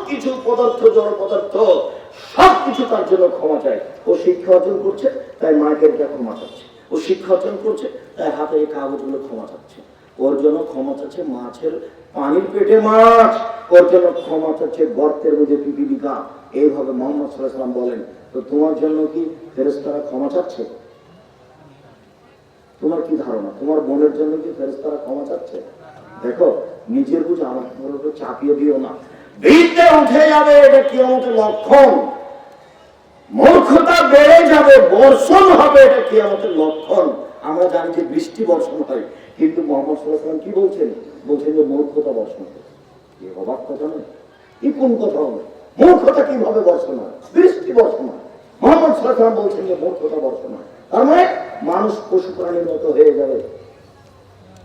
কিছু পদার্থ, জড় পদার্থ সবকিছু তার জন্য ক্ষমা চায়। ও শিক্ষা অর্জন করছে তাই মায়ের ক্ষমা চাচ্ছে, ও শিক্ষা অর্জন করছে তাই হাতে এই কাগজগুলো ক্ষমা চাচ্ছে। ওর জন্য ক্ষমা চাচ্ছে মাছের পানির পেটে মাছ, ওর জন্য ক্ষমা চাচ্ছে গর্তের মধ্যে পিপিলিকা। এইভাবে মোহাম্মদ সাল্লাল্লাহু আলাইহি ওয়াসাল্লাম বলেন। তো তোমার জন্য কি ফেরেশতারা ক্ষমা চাচ্ছে? তোমার কি ধারণা তোমার বোনের জন্য কি ফেরেশতারা ক্ষমা চাচ্ছে? দেখো, নিজের বুঝে আমার উপর চাপিয়ে দিও না। বৃদ্ধে উঠে যাবে, এটা কিয়ামতের লক্ষণ। মূর্খতা বেড়ে যাবে, বর্ষণ হবে, এটা কিয়ামতের লক্ষণ। আমরা জানি যে বৃষ্টি বর্ষণ হয়, কিন্তু মুহাম্মদ সাল্লাল্লাহু আলাইহি ওয়াসাল্লাম কি বলছেন? বলছেন যে মূর্খতা বর্ষণ হবে। কি অবাক কথা নয়? কি কোন কথা হবে? মূর্খতা কিভাবে বর্ষণ হয়? বৃষ্টি বর্ষণ হয়। মুহাম্মদ সাল্লাল্লাহু আলাইহি ওয়াসাল্লাম বলছেন যে মূর্খতা বর্ষণ হয়। তার মানে মানুষ পশু প্রাণীর মতো হয়ে যাবে।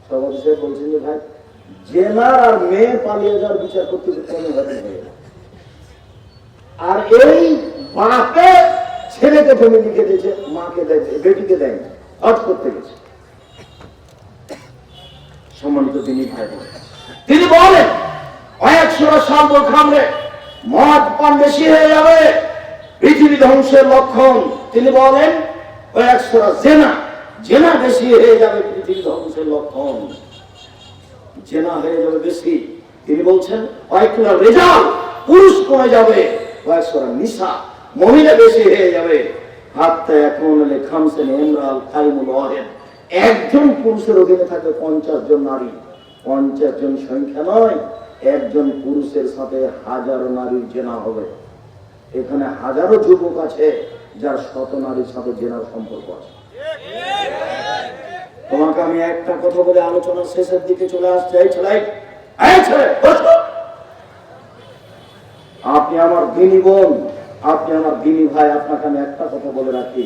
সভাপতি সাহেব বলছেন যে ভাই, জেনার আর মেয়ে পালিয়ে যাওয়ার বিচার করতে কোনো হয়ে যাবে। আর এই বাপে ছেলেকে জমি লিখে দিয়েছে, মাকে দেয়, বেটিকে দেয়, হজ করতে গেছে। সম্মানিত তিনি ভাই বলেন, তিনি বলেন কয়েকশোটা সাল খামরে মদ পান বেশি হয়ে যাবে, পৃথিবী ধ্বংসের লক্ষণ। তিনি বলেন কয়েকশোটা জেনা, জেনা বেশি হয়ে যাবে, পৃথিবী ধ্বংসের লক্ষণ। জেনা হয়ে যাবে বেশি। তিনি বলছেন কয়েকটা রেজাল্ট, পুরুষ কমে যাবে, কয়েকশোটা নিশা, মহিলা বেশি হয়ে যাবে। হাতে এখন খামসেন ইমরাল কাইমুল ওয়াহিদ, একজন পুরুষের অধীনে থাকবে 50 জন নারী। 50 জন সংখ্যা নয়, একজন পুরুষের সাথে হাজারো নারীর জেনা হবে। এখানে হাজারো যুবক আছে যার শত নারীর সাথে জেনার সম্পর্ক আছে। তোমাকে আমি একটা কথা বলে আলোচনার শেষের দিকে চলে আসতে আপনি আমার দিনী বোন, আপনি আমার দিনী ভাই, আপনাকে আমি একটা কথা বলে রাখি,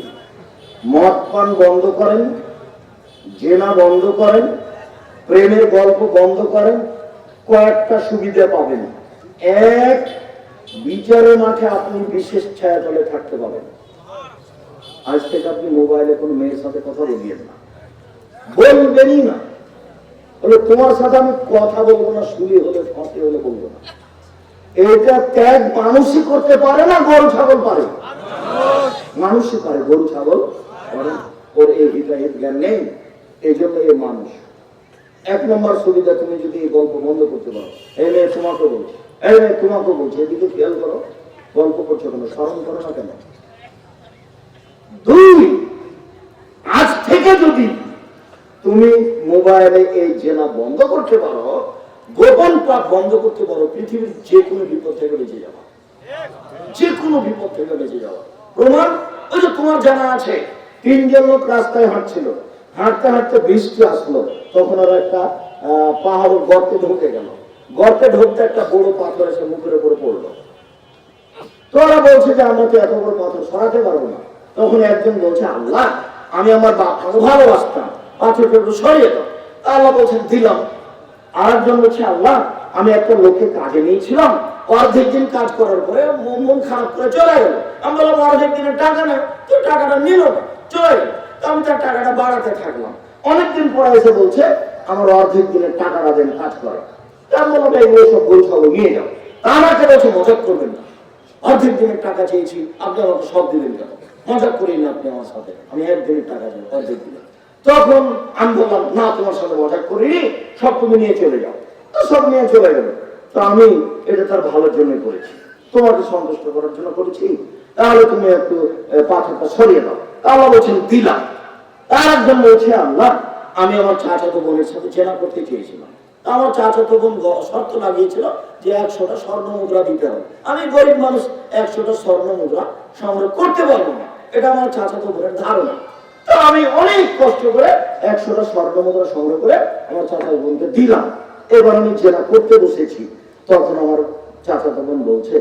মদ পান বন্ধ করেন, জেনা বন্ধ করেন, প্রেমের গল্প বন্ধ করেন, কয়েকটা সুবিধা পাবেন। এক, বিচারের মাঠে আপনি বিশেষ ছায়াতলে থাকতে পাবেন। আজ থেকে আপনি মোবাইলে কোনো মেয়ের সাথে কথা বলিয়েন না, বলবেনই না। বলে তোমার সাথে আমি কথা বলবো না, শুলি হলে ফাঁসি হলে বলবো না। এটা ত্যাগ মানুষই করতে পারে না, গরু ছাগল পারে? মানুষই পারে, গরু ছাগল পারে। ওর এই হৃদয়ের জ্ঞান নেই, এই জন্য এই মানুষ। 1 নম্বর সুবিধা, তুমি যদি এই গল্প বন্ধ করতে পারো। এই মেয়ে তোমাকে বলছে, এই মেয়ে তোমাকে বলছে, এদিকে খেয়াল করো, গল্প করছো কেন, স্মরণ করো না কেন? 2, আজ থেকে যদি তুমি মোবাইলে এই জেনা বন্ধ করতে পারো, গোপন পাপ বন্ধ করতে পারো, পৃথিবীর যে কোনো বিপদ থেকে বেঁচে যাওয়া, যে কোনো বিপদ থেকে বেঁচে যাওয়া। প্রমাণ ওই যে তোমার জানা আছে, 3 জন লোক রাস্তায় হাঁটছিল, হাঁটতে হাঁটতে বৃষ্টি আসলো, তখন ওরা একটা পাহাড়ের গর্তে ঢুকে গেল। গর্তে ঢুকতে একটা বড় পাথর এসে মুখের উপরে পড়লো। তো ওরা বলছে যে আমরা তো এত বড় পাথর সরাতে পারবো না। তখন একজন বলছে, আল্লাহ, আমি আমার বাপকে ভালোবাসতাম, পাথরটা একটু সরিয়ে দাও। আল্লাহ বলছেন দিলাম। আর একজন বলছে, আল্লাহ, আমি একটা লোককে কাজে নিয়েছিলাম, অর্ধেক দিন কাজ করার পরে মন খারাপ করে চলে গেল। আমি বললাম অর্ধেক দিনের টাকা নেই, তো টাকাটা নিল না, চলে গেল। আমি তার টাকাটা বাড়াতে থাকলাম। অনেকদিন পরে এসে বলছে আমার অর্ধেক দিনের টাকাটা দেন কাজ করে। আমি বললাম এগুলো সব বই সব নিয়ে যাও। আমাকে বলছে মজাক করবেন না, অর্ধেক দিনের টাকা চেয়েছি, আপনি আমাকে সব দিলেন কেন? মজাক করেন না আপনি আমার সাথে, আমি 1 দিনের টাকা চাই, অর্ধেক দিলেন। তখন আমি বললাম না, তোমার সাথে মজাক করিনি, সব তুমি নিয়ে চলে যাও। তো সব নিয়ে চলে গেল। তো আমি এটা তার ভালোর জন্য করেছি, তোমাকে সন্তুষ্ট করার জন্য করেছি, তাহলে তুমি একটু পাথরটা সরিয়ে দাও। আল্লাহ বলছেন দিলাম। তার একজন বলছে, আল্লাহ, আমি আমার চাচাতো বোনের সাথে জেনা করতে চেয়েছিলাম। আমার চাচাতো বোন শর্ত লাগিয়েছিল যে 100টা স্বর্ণ মুদ্রা দিতে হবে। আমি গরিব মানুষ, 100টা স্বর্ণ মুদ্রা সংগ্রহ করতে পারবো না, এটা আমার চাচাতো বোনের ধারণা। তো আমি অনেক কষ্ট করে 100টা স্বর্ণ মুদ্রা সংগ্রহ করে আমার চাচাতো বোনকে দিলাম। এবার আমি জেনা করতে বসেছি, তখন আমার চাচাতো বোন বলছে,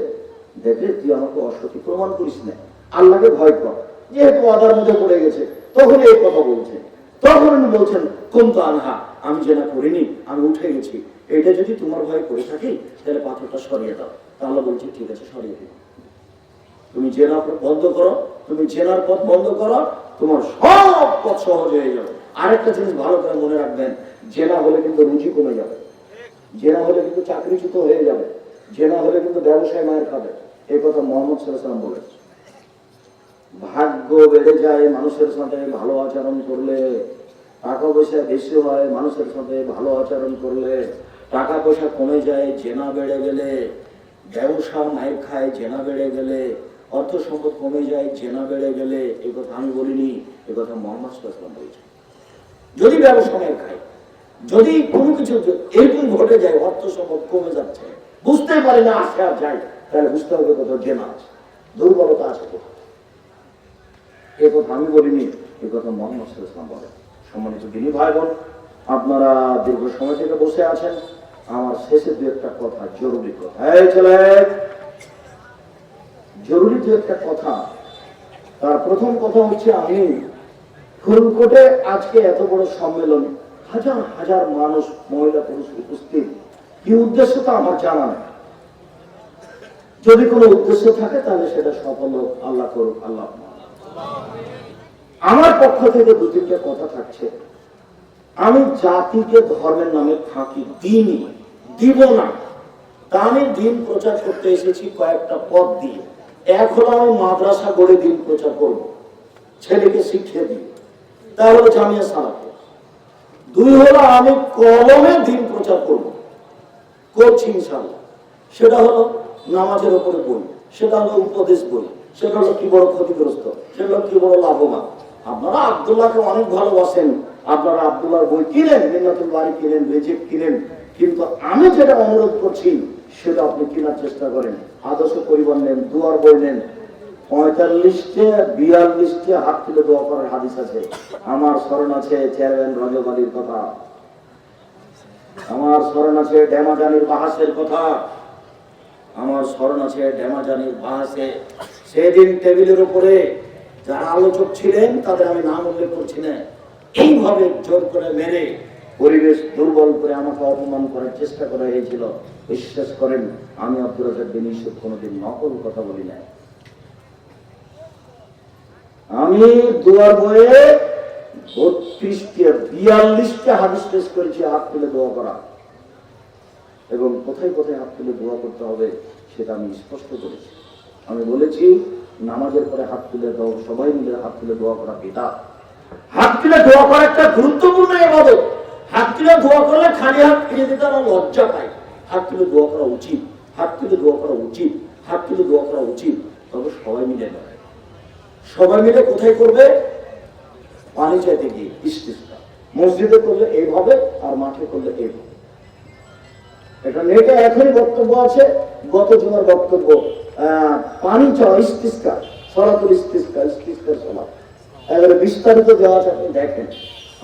দেখলে তুই আমাকে অসতী প্রমাণ করিস না, আল্লাহকে ভয় কর, যেহেতু আদার মধ্যে পড়ে গেছে। তখন এই কথা বলছে। তখন উনি বলছেন, কুনতু আনহা, আমি জেনা করিনি, আমি উঠে গেছি, এটা যদি তোমার ভয় করে থাকি তাহলে পাথরটা সরিয়ে দাও। তাহলে বলছে ঠিক আছে, সরিয়ে দিও। তুমি জেনা বন্ধ করো, তুমি জেনার পথ বন্ধ করো, তোমার সব পথ সহজ হয়ে যাবে। আরেকটা জিনিস ভালো করে মনে রাখবেন, জেনা হলে কিন্তু রুচি কমে যাবে, জেনা হলে কিন্তু চাকরিচ্যুত হয়ে যাবে। জেনা হলে কিন্তু ব্যবসায় মায়ের খাবে, এই কথা মোহাম্মদ সাল্লাল্লাহু আলাইহি ওয়াসাল্লাম বলেছে। ভাগ্য বেড়ে যায় মানুষের সাথে ভালো আচরণ করলে, টাকা পয়সা বেশি হয় মানুষের সাথে ভালো আচরণ করলে, টাকা পয়সা কমে যায় জেনা বেড়ে গেলে, ব্যবসা মায়ের খায় জেনা বেড়ে গেলে, অর্থ সম্পদ কমে যায় জেনা বেড়ে গেলে। এই কথা আমি বলিনি, এই কথা মোহাম্মদ সাল্লাল্লাহু আলাইহি ওয়াসাল্লাম বলেছে। যদি ব্যবসা মায়ের খায়, যদি কোনো কিছু এরকম ঘটে যায়, অর্থ সম্পদ কমে যাচ্ছে, বুঝতেই পারি না আসে আর যায়, তাহলে বুঝতে হবে কোথাও জেনা আছে, দুর্বলতা আছে কোথাও। এই কথা আমি বলিনি, এই কথা মোহাম্মদ সাল্লাল্লাহু আলাইহি ওয়াসাল্লাম বলেন। সম্মানিত দিনী ভাই বোন, আপনারা দীর্ঘ সময় থেকে বসে আছেন, আমার শেষে দু একটা কথা, জরুরি কথা। এই ছেলে, জরুরি দু একটা কথা। তার প্রথম কথা হচ্ছে, আমি ফুলকোটে আজকে এত বড় সম্মেলন, হাজার হাজার মানুষ, মহিলা পুরুষ উপস্থিত, কি উদ্দেশ্য তা আমার জানা নেই। যদি কোনো উদ্দেশ্য থাকে তাহলে সেটা সফল হোক, আল্লাহ করুক, আল্লাহ। আমার পক্ষ থেকে দু তিনটা কথা থাকছে। আমি জাতিকে ধর্মের নামে ফাঁকি দিইনি, দিব না। তা আমি দিন প্রচার করতে এসেছি কয়েকটা পথ দিয়ে। এক হলো আমি মাদ্রাসা গড়ে দিন প্রচার করব, ছেলেকে শিখিয়ে দিই, তা হলো জামিয়া সালাফিয়া। দুই হলো আমি কলমে দিন প্রচার করব, করছি ইনশাআল্লাহ। সেটা হলো নামাজের উপরে বই, সেটা হলো উপদেশ বই, সেটা হলো কি বড় ক্ষতিগ্রস্ত, সেটা হলো কি বড় লাভবান। আপনারা আব্দুল্লাহকে অনেক ভালোবাসেন, আপনারা আব্দুল্লাহর বই কিনেন, মিন্নাতুল বাড়ি কিনেন, রেজেক কিনেন, কিন্তু আমি যেটা অনুরোধ করছি সেটা আপনি কেনার চেষ্টা করেন। আদর্শ পরিবার নেন, দুয়ার বই নেন। 45টে 42টে হাত তুলে দোয়া করার হাদিস আছে। আমার স্মরণ আছে চেয়ারম্যান রজব আলীর কথা, আমার স্মরণ আছে ডেমাজানির বাহাসের কথা, আমার স্মরণ আছে ডেমাজানির বাহাসে সেদিন টেবিলের উপরে যারা আলোচক ছিলেন তাদের আমি নাম উল্লেখ করছি না, এইভাবে জোর করে মেরে পরিবেশ দুর্বল করে আমাকে অপমান করার চেষ্টা করা হয়েছিল। বিশ্বাস করেন, আমি আব্দুর রাজ্জাক বিন ইউসুফ কোনোদিন নকল কথা বলি না। আমি দুয়ার বইয়ে 42টা হাদিস পেশ করেছি হাত তুলে দোয়া করা, এবং কোথায় কোথায় হাত তুলে দোয়া করতে হবে সেটা আমি স্পষ্ট করেছি। আমি বলেছি নামাজের পরে হাত তুলে দাও, সবাই মিলে হাত তুলে দোয়া করা বিদআত। হাত তুলে দোয়া করা একটা গুরুত্বপূর্ণ ইবাদত। হাত তুলে দোয়া করলে খালি হাত ফিরে দিতে আমরা লজ্জা পাই। হাত তুলে দোয়া করা উচিত, হাত তুলে দোয়া করা উচিত, হাত তুলে দোয়া করা উচিত। তবে সবাই মিলে নয়, সবাই মিলে কোথায় করবে? পানি চাইতে গিয়ে ইস্তিসকা। মসজিদে করলে এইভাবে, আর মাঠে করলে এইভাবে। এটা নেটে এখনই বক্তব্য আছে, গত জুমার বক্তব্য, পানি চাওয়া ইস্তিসকা, সলাতুল ইস্তিসকা, ইস্তিসকার সালাত, এবারে বিস্তারিত দেওয়া আছে, আপনি দেখেন।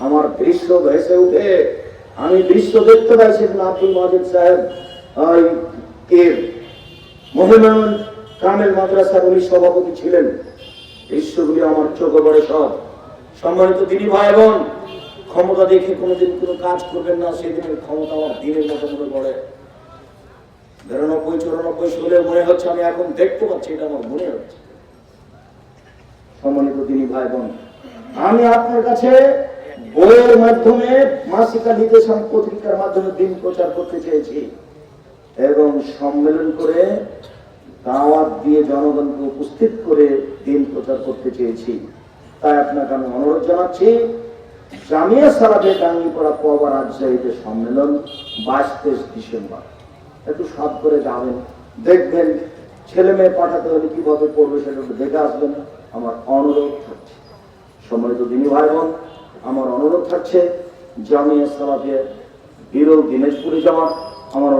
আমার দৃশ্য ভেসে উঠে, আমি দৃশ্য দেখতে পাইছি আব্দুল মাজিদ সাহেব এর মোহাম্মদ কামেল মাদ্রাসার উনি সভাপতি ছিলেন। দৃশ্যগুলি আমার চোখে পড়ে সব। সম্মানিত দিনী ভাই বোন, ক্ষমতা দেখে কোনোদিন কোনো কাজ করবেন না, সেদিনের ক্ষমতা আমার দিনের মতো মনে পড়ে। 93-94 সালে মনে হচ্ছে আমি এখন দেখতে পাচ্ছি, এটা আমার মনে হচ্ছে। সম্মানিত দিনী ভাই বোন, আমি আপনার কাছে বইয়ের মাধ্যমে, মাসিকা নির্দেশন পত্রিকার মাধ্যমে দিন প্রচার করতে চেয়েছি, এবং সম্মেলন করে দাওয়াত দিয়ে জনগণকে উপস্থিত করে দিন প্রচার করতে চেয়েছি। তাই আপনাকে আমি অনুরোধ জানাচ্ছি, জামিয়া সালাফে টাঙ্গিপাড়া কোয়া রাজশাহীতে সম্মেলন 22-23 ডিসেম্বর, একটু সাত করে যাবেন, দেখবেন। ছেলে মেয়ে পাঠাতে হলে কিভাবে পড়বে সেটা দেখে আসবেন। আমার অনুরোধ থাকছে, সম্মানিত দিনী ভাই বোন, আমার অনুরোধ থাকছে, জামিয়া সালাফে বিরল দিনাজপুরে যাওয়ার। আমার